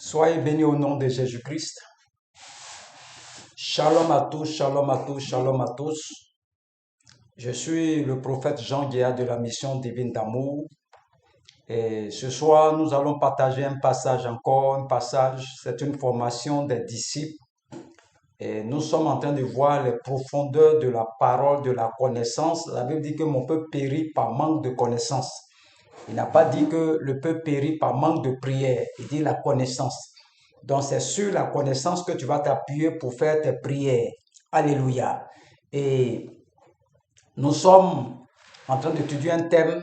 Soyez bénis au nom de Jésus-Christ. Shalom à tous, shalom à tous, shalom à tous. Je suis le prophète Jean Guéa de la mission divine d'amour. Et ce soir, nous allons partager un passage encore, c'est une formation des disciples. Et nous sommes en train de voir les profondeurs de la parole, de la connaissance. La Bible dit que mon peuple périt par manque de connaissance. Il n'a pas dit que le peuple périt par manque de prière. Il dit la connaissance. Donc, c'est sur la connaissance que tu vas t'appuyer pour faire tes prières. Alléluia. Et nous sommes en train d'étudier un thème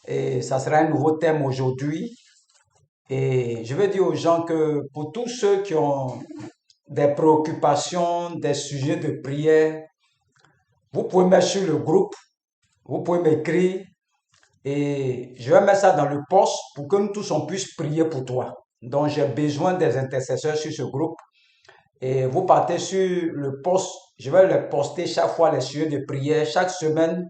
et ça sera un nouveau thème aujourd'hui. Et je veux dire aux gens que pour tous ceux qui ont des préoccupations, des sujets de prière, vous pouvez mettre sur le groupe, vous pouvez m'écrire et je vais mettre ça dans le post pour que nous tous on puisse prier pour toi. Donc, j'ai besoin des intercesseurs sur ce groupe. Et vous partez sur le post. Je vais les poster chaque fois les sujets de prière. Chaque semaine,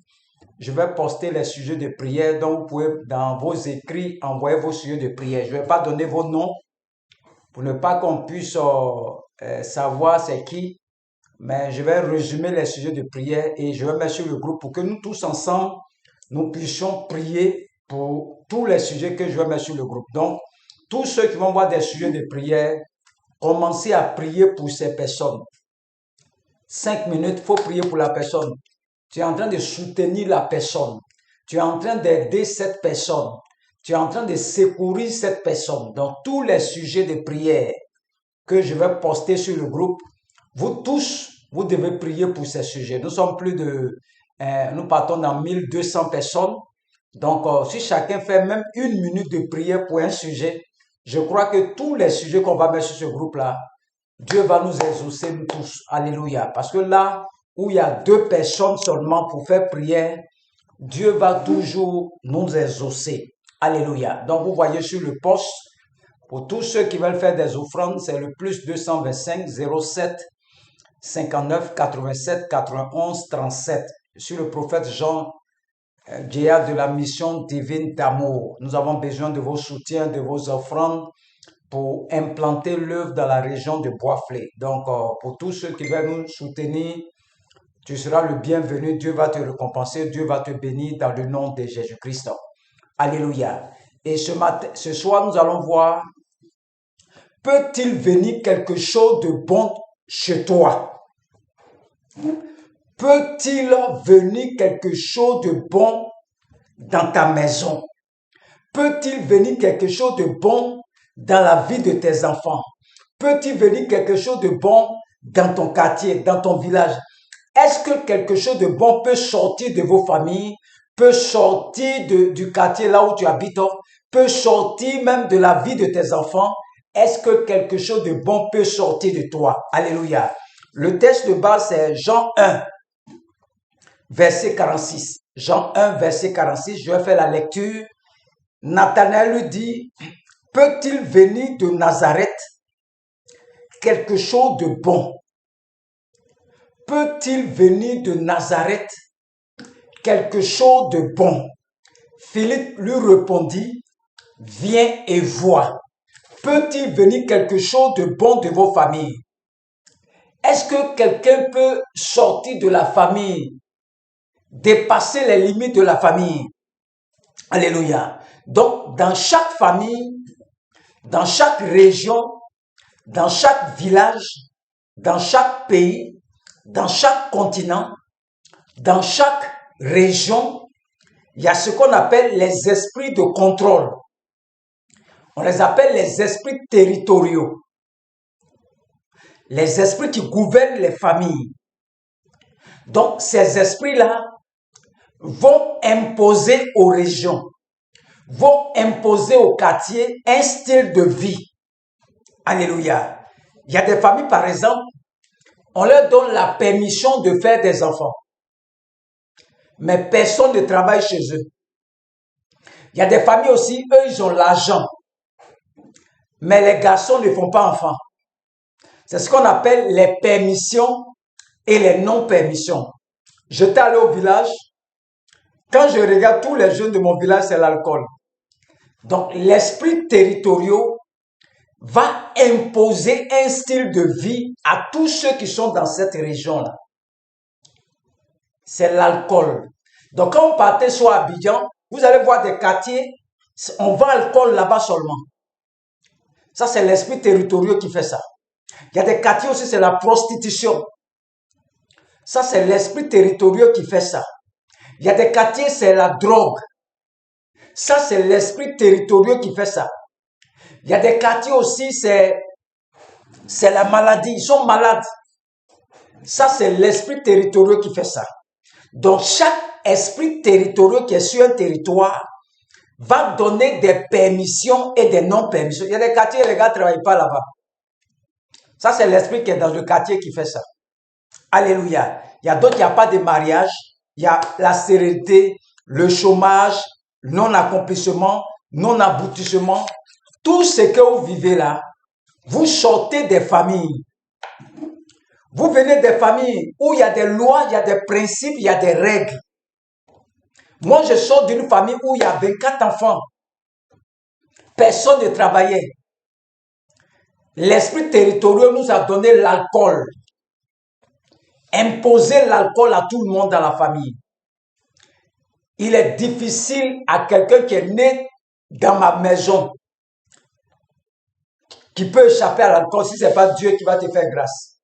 je vais poster les sujets de prière. Donc, vous pouvez, dans vos écrits, envoyer vos sujets de prière. Je ne vais pas donner vos noms pour ne pas qu'on puisse savoir c'est qui. Mais je vais résumer les sujets de prière et je vais mettre sur le groupe pour que nous tous ensemble, nous puissions prier pour tous les sujets que je vais mettre sur le groupe. Donc, tous ceux qui vont voir des sujets de prière, commencez à prier pour ces personnes. 5 minutes, il faut prier pour la personne. Tu es en train de soutenir la personne. Tu es en train d'aider cette personne. Tu es en train de secourir cette personne. Dans tous les sujets de prière que je vais poster sur le groupe, vous tous, vous devez prier pour ces sujets. Nous sommes nous partons dans 1200 personnes. Donc, si chacun fait même 1 minute de prière pour un sujet, je crois que tous les sujets qu'on va mettre sur ce groupe-là, Dieu va nous exaucer nous tous. Alléluia. Parce que là où il y a 2 personnes seulement pour faire prière, Dieu va toujours nous exaucer. Alléluia. Donc, vous voyez sur le post, pour tous ceux qui veulent faire des offrandes, c'est le plus 225 07 59 87 91 37. Sur le prophète Jean Guéa de la mission divine d'amour. Nous avons besoin de vos soutiens, de vos offrandes pour implanter l'œuvre dans la région de Boisflé. Donc, pour tous ceux qui veulent nous soutenir, tu seras le bienvenu. Dieu va te récompenser. Dieu va te bénir dans le nom de Jésus-Christ. Alléluia. Et ce soir, nous allons voir, peut-il venir quelque chose de bon chez toi? Peut-il venir quelque chose de bon dans ta maison? Peut-il venir quelque chose de bon dans la vie de tes enfants? Peut-il venir quelque chose de bon dans ton quartier, dans ton village? Est-ce que quelque chose de bon peut sortir de vos familles, peut sortir du quartier là où tu habites, peut sortir même de la vie de tes enfants? Est-ce que quelque chose de bon peut sortir de toi? Alléluia. Le texte de base, c'est Jean 1, verset 46. Jean 1, verset 46, je vais faire la lecture. Nathanaël lui dit, peut-il venir de Nazareth quelque chose de bon? Peut-il venir de Nazareth quelque chose de bon? Philippe lui répondit, viens et vois. Peut-il venir quelque chose de bon de vos familles? Est-ce que quelqu'un peut sortir de la famille, dépasser les limites de la famille? Alléluia. Donc, dans chaque famille, dans chaque région, dans chaque village, dans chaque pays, dans chaque continent, dans chaque région, il y a ce qu'on appelle les esprits de contrôle. On les appelle les esprits territoriaux. Les esprits qui gouvernent les familles. Donc, ces esprits-là vont imposer aux régions, vont imposer aux quartiers un style de vie. Alléluia. Il y a des familles, par exemple, on leur donne la permission de faire des enfants. Mais personne ne travaille chez eux. Il y a des familles aussi, eux, ils ont l'argent. Mais les garçons ne font pas enfants. C'est ce qu'on appelle les permissions et les non-permissions. J'étais allé au village. Quand je regarde tous les jeunes de mon village, c'est l'alcool. Donc, l'esprit territorial va imposer un style de vie à tous ceux qui sont dans cette région-là. C'est l'alcool. Donc, quand vous partez sur Abidjan, vous allez voir des quartiers, on vend l'alcool là-bas seulement. Ça, c'est l'esprit territorial qui fait ça. Il y a des quartiers aussi, c'est la prostitution. Ça, c'est l'esprit territorial qui fait ça. Il y a des quartiers, c'est la drogue. Ça, c'est l'esprit territorial qui fait ça. Il y a des quartiers aussi, c'est la maladie. Ils sont malades. Ça, c'est l'esprit territorial qui fait ça. Donc, chaque esprit territorial qui est sur un territoire va donner des permissions et des non-permissions. Il y a des quartiers, les gars ne travaillent pas là-bas. Ça, c'est l'esprit qui est dans le quartier qui fait ça. Alléluia. Il y a d'autres, il n'y a pas de mariage. Il y a la stérilité, le chômage, non-accomplissement, non-aboutissement. Tout ce que vous vivez là, vous sortez des familles. Vous venez des familles où il y a des lois, il y a des principes, il y a des règles. Moi, je sors d'une famille où il y a 24 enfants. Personne ne travaillait. L'esprit territorial nous a donné l'alcool. Imposer l'alcool à tout le monde dans la famille. Il est difficile à quelqu'un qui est né dans ma maison, qui peut échapper à l'alcool si ce n'est pas Dieu qui va te faire grâce.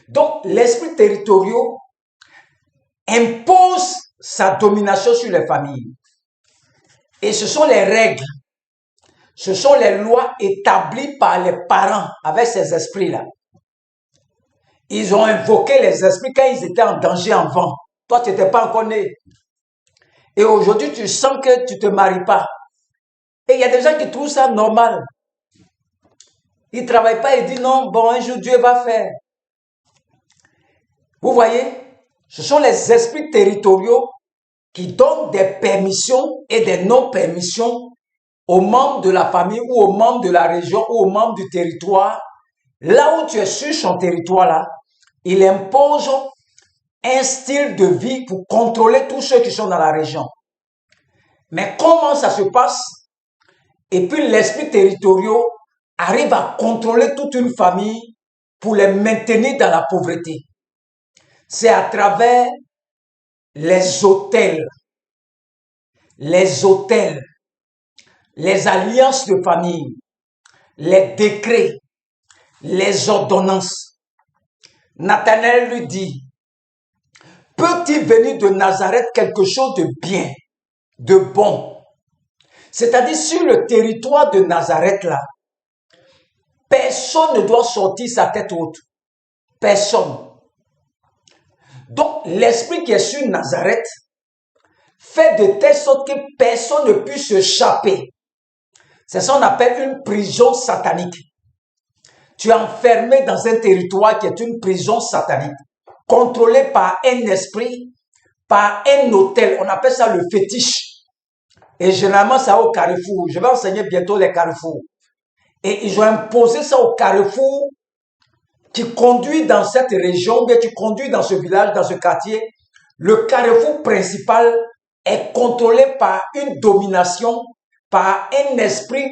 Donc, l'esprit territorial impose sa domination sur les familles. Et ce sont les règles, ce sont les lois établies par les parents avec ces esprits-là. Ils ont invoqué les esprits quand ils étaient en danger avant. Toi, tu n'étais pas encore né. Et aujourd'hui, tu sens que tu ne te maries pas. Et il y a des gens qui trouvent ça normal. Ils ne travaillent pas et disent non, bon, un jour Dieu va faire. Vous voyez, ce sont les esprits territoriaux qui donnent des permissions et des non-permissions aux membres de la famille ou aux membres de la région ou aux membres du territoire. Là où tu es sur son territoire, là, il impose un style de vie pour contrôler tous ceux qui sont dans la région. Mais comment ça se passe? Et puis l'esprit territorial arrive à contrôler toute une famille pour les maintenir dans la pauvreté. C'est à travers les hôtels, les alliances de famille, les décrets, les ordonnances. Nathanaël lui dit, peut-il venir de Nazareth quelque chose de bien, de bon? C'est-à-dire sur le territoire de Nazareth là, personne ne doit sortir sa tête haute. Personne. Donc l'esprit qui est sur Nazareth fait de telle sorte que personne ne puisse s'échapper. C'est ça qu'on appelle une prison satanique. Tu es enfermé dans un territoire qui est une prison satanique, contrôlé par un esprit, par un hôtel. On appelle ça le fétiche. Et généralement, ça au Carrefour. Je vais enseigner bientôt les carrefours. Et ils ont imposé ça au Carrefour qui conduit dans cette région, bien qui conduit dans ce village, dans ce quartier. Le Carrefour principal est contrôlé par une domination, par un esprit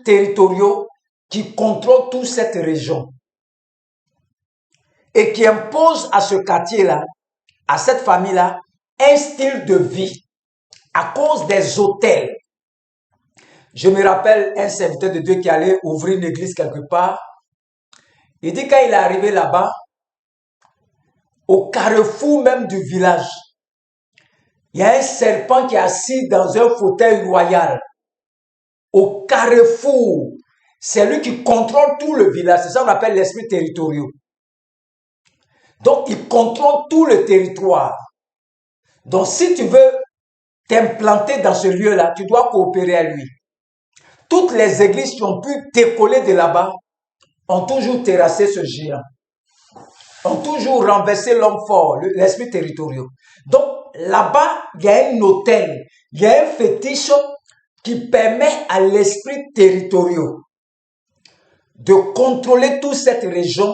territorial qui contrôle toute cette région et qui impose à ce quartier-là, à cette famille-là, un style de vie à cause des hôtels. Je me rappelle un serviteur de Dieu qui allait ouvrir une église quelque part. Il dit quand il est arrivé là-bas, au carrefour même du village, il y a un serpent qui est assis dans un fauteuil royal. Au carrefour, c'est lui qui contrôle tout le village. C'est ça qu'on appelle l'esprit territorial. Donc, il contrôle tout le territoire. Donc, si tu veux t'implanter dans ce lieu-là, tu dois coopérer à lui. Toutes les églises qui ont pu décoller de là-bas ont toujours terrassé ce géant. Ont toujours renversé l'homme fort, l'esprit territorial. Donc, là-bas, il y a un hôtel, il y a un fétiche qui permet à l'esprit territorial de contrôler toute cette région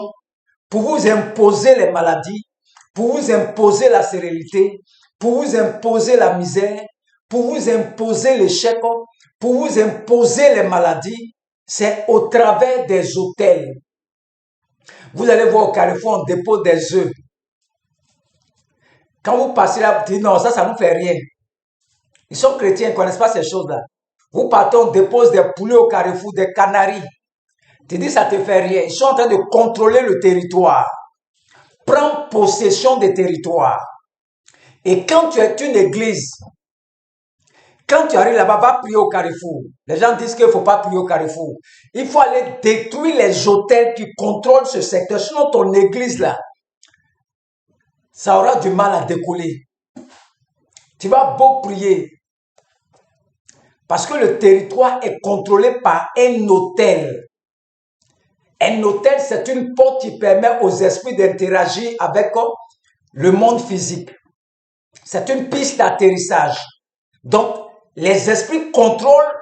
pour vous imposer les maladies, pour vous imposer la stérilité, pour vous imposer la misère, pour vous imposer l'échec, pour vous imposer les maladies, c'est au travers des hôtels. Vous allez voir au Carrefour, on dépose des œufs. Quand vous passez là, vous dites non, ça ne nous fait rien. Ils sont chrétiens, ils ne connaissent pas ces choses-là. Vous partez, on dépose des poulets au Carrefour, des canaris. Tu dis ça ne te fait rien. Ils sont en train de contrôler le territoire. Prends possession des territoires. Et quand tu es une église, quand tu arrives là-bas, va prier au Carrefour. Les gens disent qu'il ne faut pas prier au Carrefour. Il faut aller détruire les hôtels qui contrôlent ce secteur. Sinon, ton église là, ça aura du mal à décoller. Tu vas beau prier. Parce que le territoire est contrôlé par un hôtel. Un hôtel, c'est une porte qui permet aux esprits d'interagir avec le monde physique. C'est une piste d'atterrissage. Donc, les esprits contrôlent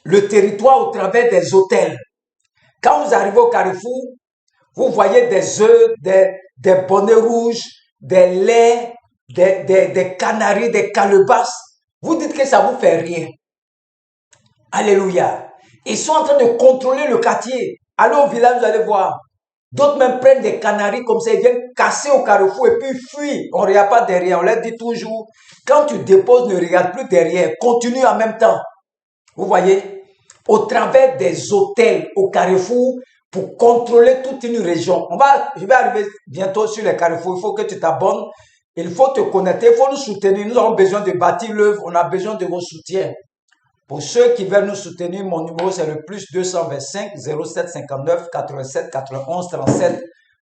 le territoire au travers des hôtels. Quand vous arrivez au Carrefour, vous voyez des œufs, des bonnets rouges, des laits, des canaris, des calebasses. Vous dites que ça ne vous fait rien. Alléluia. Ils sont en train de contrôler le quartier. Allez au village, vous allez voir. D'autres même prennent des canaris comme ça, ils viennent casser au Carrefour et puis fuient. On ne regarde pas derrière. On leur dit toujours, quand tu déposes, ne regarde plus derrière. Continue en même temps. Vous voyez, au travers des hôtels au Carrefour pour contrôler toute une région. Je vais arriver bientôt sur les Carrefours. Il faut que tu t'abonnes. Il faut te connecter. Il faut nous soutenir. Nous avons besoin de bâtir l'œuvre. On a besoin de vos soutiens. Pour ceux qui veulent nous soutenir, mon numéro c'est le plus 225 07 59 87 91 37.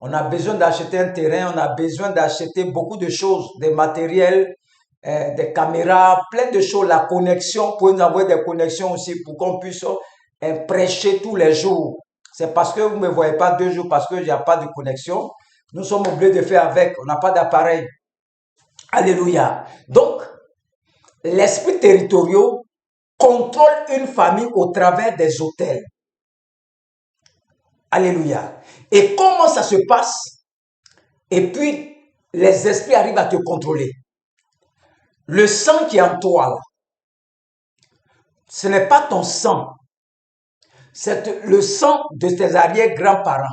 On a besoin d'acheter un terrain, on a besoin d'acheter beaucoup de choses, des matériels, des caméras, plein de choses, la connexion, pour nous envoyer des connexions aussi pour qu'on puisse prêcher tous les jours. C'est parce que vous ne me voyez pas 2 jours, parce qu'il n'y a pas de connexion. Nous sommes obligés de faire avec, on n'a pas d'appareil. Alléluia. Donc, l'esprit territorial contrôle une famille au travers des hôtels. Alléluia. Et comment ça se passe? Et puis, les esprits arrivent à te contrôler. Le sang qui est en toi, là, ce n'est pas ton sang. C'est le sang de tes arrière-grands-parents.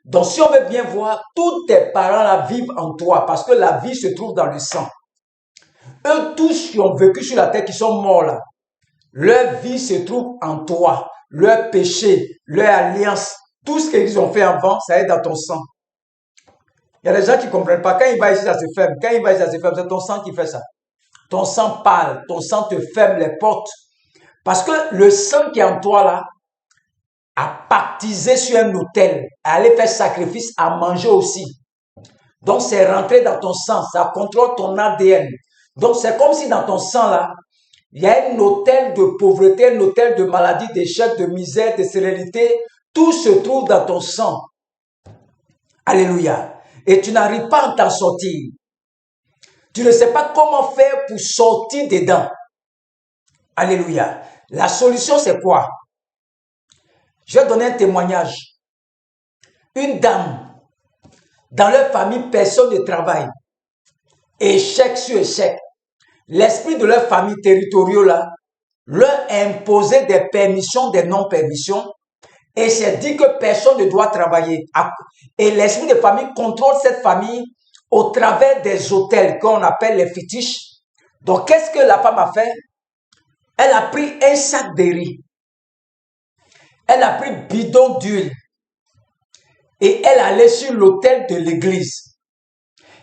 Donc, si on veut bien voir, tous tes parents là vivent en toi parce que la vie se trouve dans le sang. Eux tous qui ont vécu sur la terre, qui sont morts là, leur vie se trouve en toi. Leur péché, leur alliance, tout ce qu'ils ont fait avant, ça est dans ton sang. Il y a des gens qui ne comprennent pas. Quand il va ici, ça se ferme. Quand il va ici, ça se ferme. C'est ton sang qui fait ça. Ton sang parle. Ton sang te ferme les portes. Parce que le sang qui est en toi là, a pactisé sur un autel, à aller faire sacrifice, à manger aussi. Donc c'est rentré dans ton sang. Ça contrôle ton ADN. Donc c'est comme si dans ton sang là, il y a un hôtel de pauvreté, un hôtel de maladie, d'échec, de misère, de sérénité. Tout se trouve dans ton sang. Alléluia. Et tu n'arrives pas à t'en sortir. Tu ne sais pas comment faire pour sortir dedans. Alléluia. La solution, c'est quoi? Je vais donner un témoignage. Une dame, dans leur famille, personne ne travaille. Échec sur échec. L'esprit de leur famille territoriale là, leur imposait des permissions, des non-permissions, et c'est dit que personne ne doit travailler. Et l'esprit de famille contrôle cette famille au travers des hôtels qu'on appelle les fétiches. Donc, qu'est-ce que la femme a fait? Elle a pris un sac de riz. Elle a pris bidon d'huile. Et elle allait sur l'autel de l'église.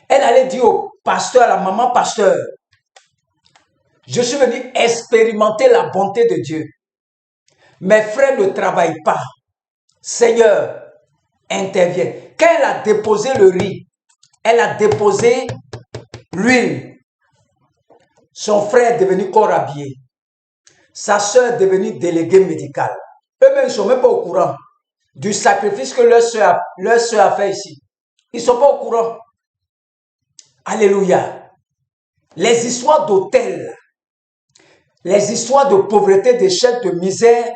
Elle allait dire au pasteur, à la maman pasteur, je suis venu expérimenter la bonté de Dieu. Mes frères ne travaillent pas. Seigneur, interviens. Quand elle a déposé le riz, elle a déposé l'huile. Son frère est devenu corps habillé. Sa soeur est devenue déléguée médicale. Eux-mêmes ne sont même pas au courant du sacrifice que leur soeur a fait ici. Ils ne sont pas au courant. Alléluia. Les histoires d'hôtels, les histoires de pauvreté, d'échec, de misère,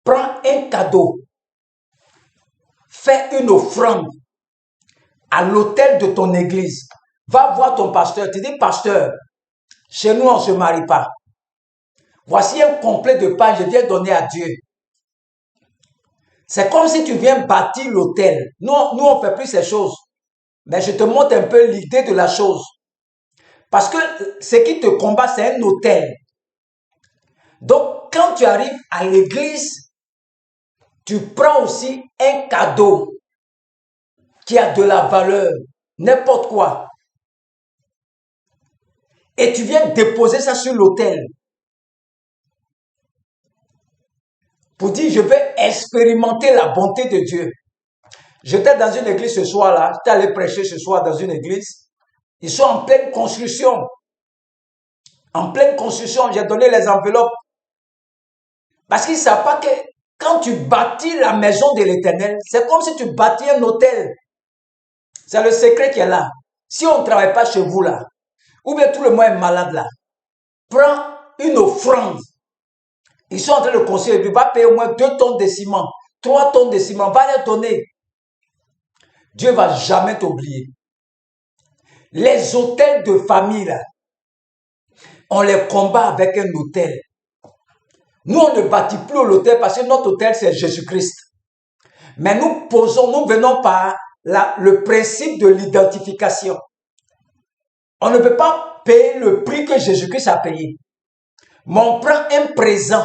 prends un cadeau, fais une offrande à l'autel de ton église. Va voir ton pasteur, tu dis, pasteur, chez nous on ne se marie pas. Voici un complet de pain, je viens donner à Dieu. C'est comme si tu viens bâtir l'autel. Nous, on ne fait plus ces choses. Mais je te montre un peu l'idée de la chose. Parce que ce qui te combat, c'est un autel. Donc, quand tu arrives à l'église, tu prends aussi un cadeau qui a de la valeur, n'importe quoi. Et tu viens déposer ça sur l'autel. Pour dire, je vais expérimenter la bonté de Dieu. J'étais dans une église ce soir-là, j'étais allé prêcher ce soir dans une église. Ils sont en pleine construction. En pleine construction, j'ai donné les enveloppes. Parce qu'ils ne savent pas que quand tu bâtis la maison de l'Éternel, c'est comme si tu bâtis un hôtel. C'est le secret qui est là. Si on ne travaille pas chez vous là, ou bien tout le monde est malade là, prends une offrande. Ils sont en train de construire, tu vas payer au moins 2 tonnes de ciment, 3 tonnes de ciment, va les donner. Dieu ne va jamais t'oublier. Les hôtels de famille là, on les combat avec un hôtel. Nous, on ne bâtit plus l'hôtel parce que notre hôtel, c'est Jésus-Christ. Mais nous venons par le principe de l'identification. On ne peut pas payer le prix que Jésus-Christ a payé. Mais on prend un présent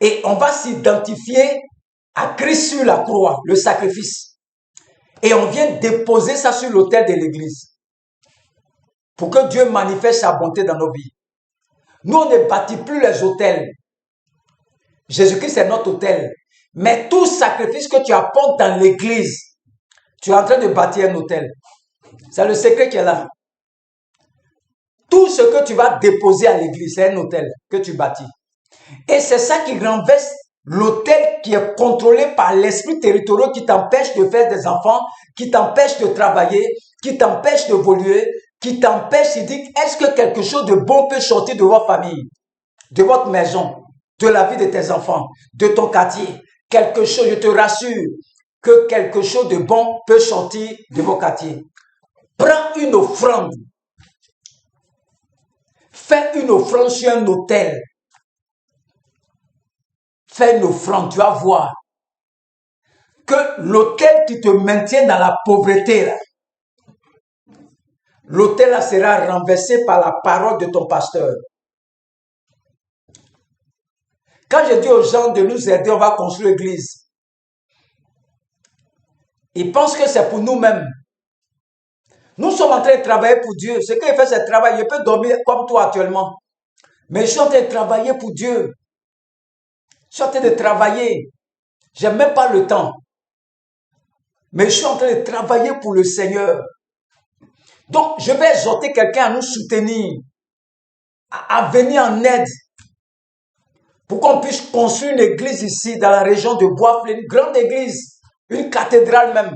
et on va s'identifier à Christ sur la croix, le sacrifice. Et on vient déposer ça sur l'autel de l'église. Pour que Dieu manifeste sa bonté dans nos vies. Nous, on ne bâtit plus les hôtels. Jésus-Christ est notre hôtel. Mais tout sacrifice que tu apportes dans l'église, tu es en train de bâtir un hôtel. C'est le secret qui est là. Tout ce que tu vas déposer à l'église, c'est un hôtel que tu bâtis. Et c'est ça qui renverse l'hôtel qui est contrôlé par l'esprit territorial qui t'empêche de faire des enfants, qui t'empêche de travailler, qui t'empêche d'évoluer, qui t'empêche de dire, est-ce que quelque chose de bon peut sortir de votre famille, de votre maison, de la vie de tes enfants, de ton quartier? Quelque chose, je te rassure, que quelque chose de bon peut sortir de vos quartiers. Prends une offrande. Fais une offrande sur un hôtel. Fais une offrande, tu vas voir que l'hôtel qui te maintient dans la pauvreté, là, l'hôtel là sera renversé par la parole de ton pasteur. Quand je dis aux gens de nous aider, on va construire l'église. Ils pensent que c'est pour nous-mêmes. Nous sommes en train de travailler pour Dieu. Ce qu'il fait, c'est travailler. Je peux dormir comme toi actuellement. Mais je suis en train de travailler pour Dieu. Je suis en train de travailler. Je n'ai même pas le temps. Mais je suis en train de travailler pour le Seigneur. Donc, je vais exhorter quelqu'un à nous soutenir, à venir en aide, pour qu'on puisse construire une église ici, dans la région de Bois-Flé, une grande église, une cathédrale même.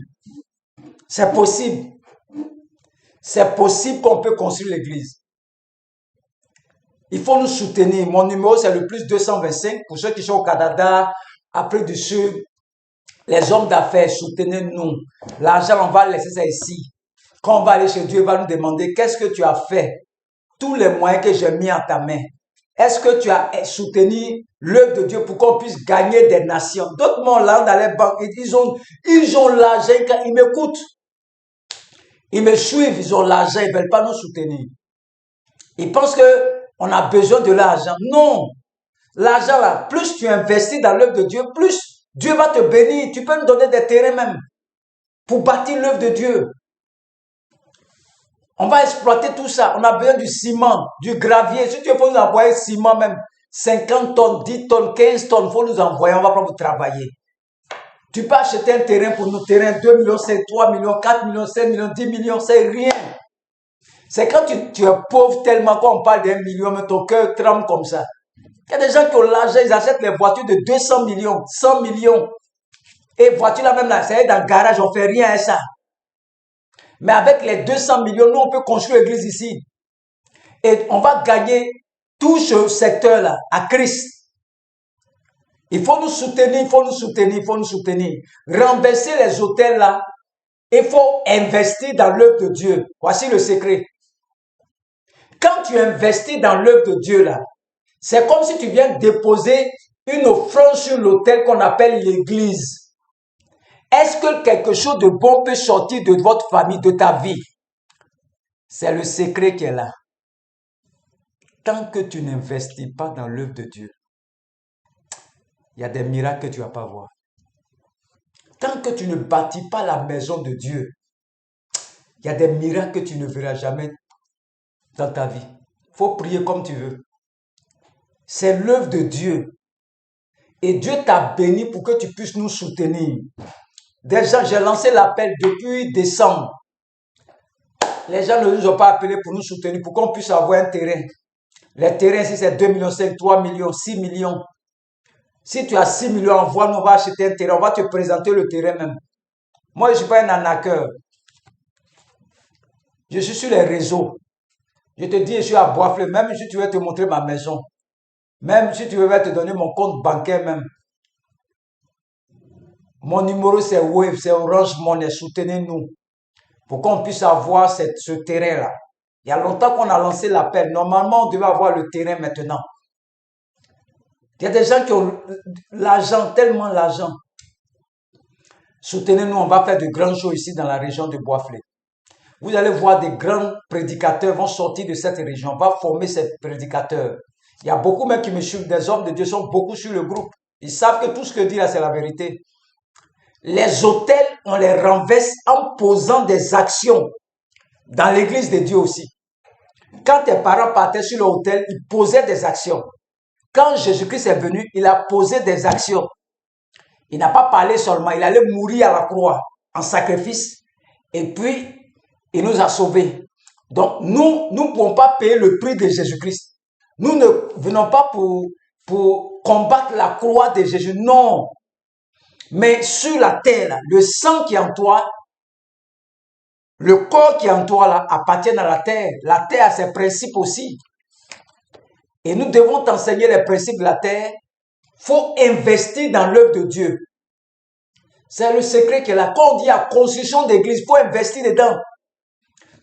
C'est possible. C'est possible qu'on peut construire l'église. Il faut nous soutenir. Mon numéro, c'est le plus 225. Pour ceux qui sont au Canada, Afrique du Sud, les hommes d'affaires, soutenez-nous. L'argent, on va laisser ça ici. Quand on va aller chez Dieu, il va nous demander, qu'est-ce que tu as fait? Tous les moyens que j'ai mis en ta main. Est-ce que tu as soutenu l'œuvre de Dieu pour qu'on puisse gagner des nations? D'autres mondes là, dans les banques, ils ont l'argent, ils m'écoutent. Ils me suivent, ils ont l'argent, ils ne veulent pas nous soutenir. Ils pensent qu'on a besoin de l'argent. Non. L'argent là, plus tu investis dans l'œuvre de Dieu, plus Dieu va te bénir. Tu peux nous donner des terrains même pour bâtir l'œuvre de Dieu. On va exploiter tout ça. On a besoin du ciment, du gravier. Si tu veux, il faut nous envoyer ciment même. 50 tonnes, 10 tonnes, 15 tonnes, il faut nous envoyer. On va prendre pour travailler. Tu peux acheter un terrain pour nous, terrain 2 millions, c'est 3 millions, 4 millions, 5 millions, 10 millions, c'est rien. C'est quand tu es pauvre tellement qu'on parle d'1 million, mais ton cœur tremble comme ça. Il y a des gens qui ont l'argent, ils achètent les voitures de 200 millions, 100 millions. Et voiture là même, là, c'est dans le garage, on ne fait rien à ça. Mais avec les 200 millions, nous, on peut construire l'église ici. Et on va gagner tout ce secteur-là à Christ. Il faut nous soutenir, il faut nous soutenir, il faut nous soutenir. Renverser les hôtels là, il faut investir dans l'œuvre de Dieu. Voici le secret. Quand tu investis dans l'œuvre de Dieu là, C'est comme si tu viens déposer une offrande sur l'autel qu'on appelle l'église. Est-ce que quelque chose de bon peut sortir de votre famille, de ta vie? C'est le secret qui est là. Tant que tu n'investis pas dans l'œuvre de Dieu, il y a des miracles que tu ne vas pas voir. Tant que tu ne bâtis pas la maison de Dieu, il y a des miracles que tu ne verras jamais dans ta vie. Il faut prier comme tu veux. C'est l'œuvre de Dieu. Et Dieu t'a béni pour que tu puisses nous soutenir. Déjà, j'ai lancé l'appel depuis décembre. Les gens ne nous ont pas appelés pour nous soutenir, pour qu'on puisse avoir un terrain. Les terrains, si c'est 2 millions, 5, 3 millions, 6 millions. Si tu as 6 millions, envoie-nous, on va acheter un terrain, on va te présenter le terrain même. Moi, je ne suis pas un arnaqueur. Je suis sur les réseaux. Je te dis, je suis à Boisfleur, même si tu veux te montrer ma maison. Même si tu veux te donner mon compte bancaire même. Mon numéro c'est Wave, c'est Orange Money, soutenez-nous. Pour qu'on puisse avoir ce terrain-là. Il y a longtemps qu'on a lancé l'appel. Normalement, on devait avoir le terrain maintenant. Il y a des gens qui ont l'argent, tellement l'argent. Soutenez-nous, on va faire de grands shows ici dans la région de Boisfleur. Vous allez voir des grands prédicateurs vont sortir de cette région. On va former ces prédicateurs. Il y a beaucoup même qui me suivent, des hommes de Dieu sont beaucoup sur le groupe. Ils savent que tout ce que je dis là, c'est la vérité. Les hôtels, on les renverse en posant des actions dans l'église de Dieu aussi. Quand tes parents partaient sur l'hôtel, ils posaient des actions. Quand Jésus-Christ est venu, il a posé des actions. Il n'a pas parlé seulement, il allait mourir à la croix en sacrifice. Et puis, il nous a sauvés. Donc, nous ne pouvons pas payer le prix de Jésus-Christ. Nous ne venons pas pour combattre la croix de Jésus. Non. Mais sur la terre, le sang qui est en toi, le corps qui est en toi là, appartient à la terre. La terre a ses principes aussi. Et nous devons t'enseigner les principes de la terre. Il faut investir dans l'œuvre de Dieu. C'est le secret qui est là. Quand on dit à construction d'église, il faut investir dedans.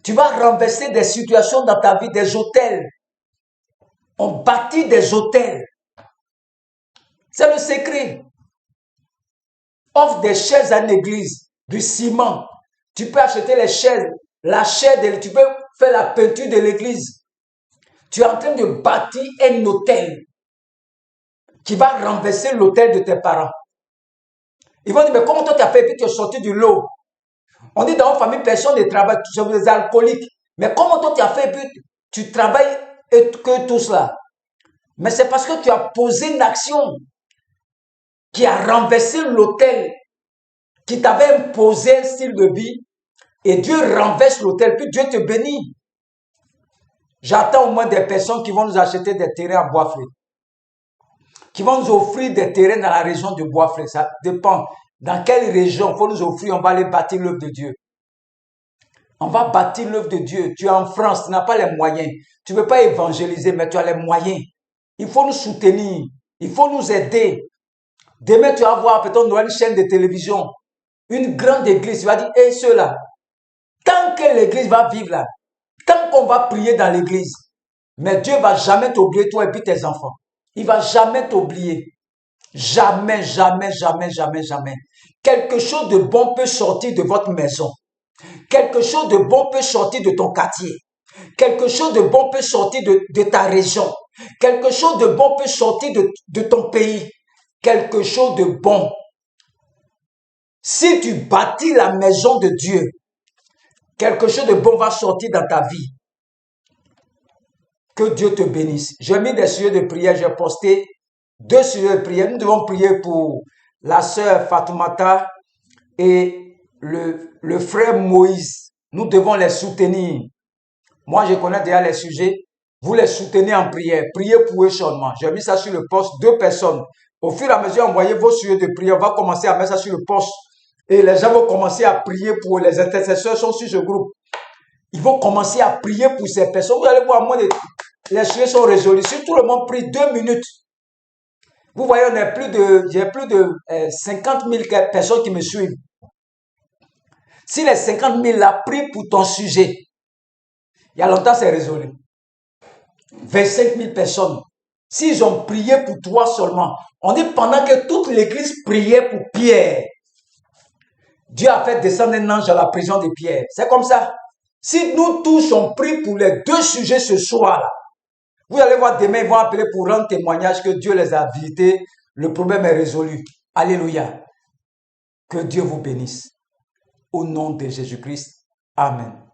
Tu vas renverser des situations dans ta vie, des hôtels. On bâtit des hôtels. C'est le secret. Offre des chaises à une église, du ciment. Tu peux acheter les chaises, la chaise, tu peux faire la peinture de l'église. Tu es en train de bâtir un hôtel qui va renverser l'hôtel de tes parents. Ils vont dire, mais comment toi tu as fait, puis tu es sorti du lot? On dit dans une famille, personne ne travaille, tu es des alcooliques. Mais comment toi tu as fait, puis tu travailles et que tout cela? Mais c'est parce que tu as posé une action qui a renversé l'autel, qui t'avait imposé un style de vie, et Dieu renverse l'autel, puis Dieu te bénit. J'attends au moins des personnes qui vont nous acheter des terrains à Boisfleur, qui vont nous offrir des terrains dans la région de Boisfleur. Ça dépend dans quelle région il faut nous offrir, on va aller bâtir l'œuvre de Dieu. On va bâtir l'œuvre de Dieu. Tu es en France, tu n'as pas les moyens. Tu ne peux pas évangéliser, mais tu as les moyens. Il faut nous soutenir. Il faut nous aider. Demain, tu vas voir peut-être une chaîne de télévision, une grande église. Tu vas dire, hé, ceux-là, tant que l'église va vivre là, tant qu'on va prier dans l'église, mais Dieu ne va jamais t'oublier, toi et puis tes enfants. Il ne va jamais t'oublier. Jamais, jamais, jamais, jamais, jamais. Quelque chose de bon peut sortir de votre maison. Quelque chose de bon peut sortir de ton quartier. Quelque chose de bon peut sortir de ta région. Quelque chose de bon peut sortir de ton pays. Quelque chose de bon. Si tu bâtis la maison de Dieu, quelque chose de bon va sortir dans ta vie. Que Dieu te bénisse. J'ai mis des sujets de prière, j'ai posté 2 sujets de prière. Nous devons prier pour la sœur Fatoumata et le frère Moïse. Nous devons les soutenir. Moi, je connais déjà les sujets. Vous les soutenez en prière. Priez pour eux chaudement. J'ai mis ça sur le poste. 2 personnes. Au fur et à mesure, envoyez vos sujets de prière. On va commencer à mettre ça sur le poste. Et les gens vont commencer à prier pour les intercesseurs sont sur ce groupe. Ils vont commencer à prier pour ces personnes. Vous allez voir, moi, les sujets sont résolus. Si tout le monde prie 2 minutes, vous voyez, j'ai plus de 50 000 personnes qui me suivent. Si les 50 000 là prient pour ton sujet, il y a longtemps c'est résolu. 25 000 personnes. S'ils ont prié pour toi seulement, on dit pendant que toute l'église priait pour Pierre, Dieu a fait descendre un ange à la prison de Pierre. C'est comme ça. Si nous tous on prie pour les deux sujets ce soir-là, vous allez voir demain, ils vont appeler pour rendre témoignage que Dieu les a visités. Le problème est résolu. Alléluia. Que Dieu vous bénisse. Au nom de Jésus-Christ. Amen.